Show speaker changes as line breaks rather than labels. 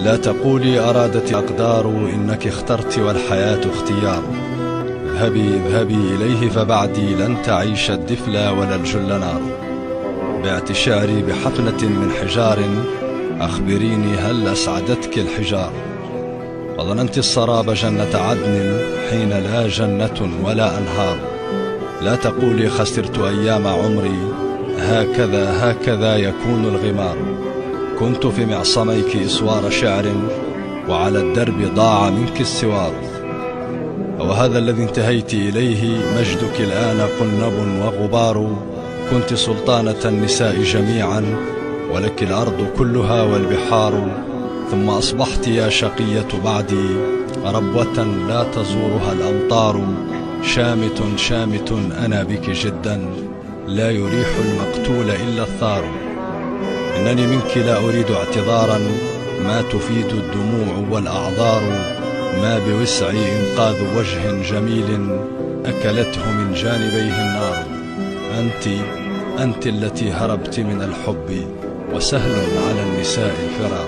لا تقولي أرادت الأقدار إنك اخترت والحياة اختيار. اذهبي اذهبي إليه فبعدي لن تعيش الدفلا ولا الجل نار. بعت شعري بحفنة من حجار، أخبريني هل أسعدتك الحجار؟ وظننت السراب جنة عدن حين لا جنة ولا أنهار. لا تقولي خسرت أيام عمري، هكذا هكذا يكون الغمار. كنت في معصميك إسوار شعر، وعلى الدرب ضاع منك السوار. وهذا الذي انتهيت إليه مجدك الآن قنب وغبار. كنت سلطانة النساء جميعا، ولك الأرض كلها والبحار. ثم أصبحت يا شقية بعدي ربوة لا تزورها الأمطار. شامت شامت أنا بك جدا، لا يريح المقتول إلا الثار. إنني منك لا أريد اعتذارا، ما تفيد الدموع والأعذار. ما بوسعي إنقاذ وجه جميل أكلته من جانبيه النار. أنت التي هربت من الحب، وسهل على النساء الفرار.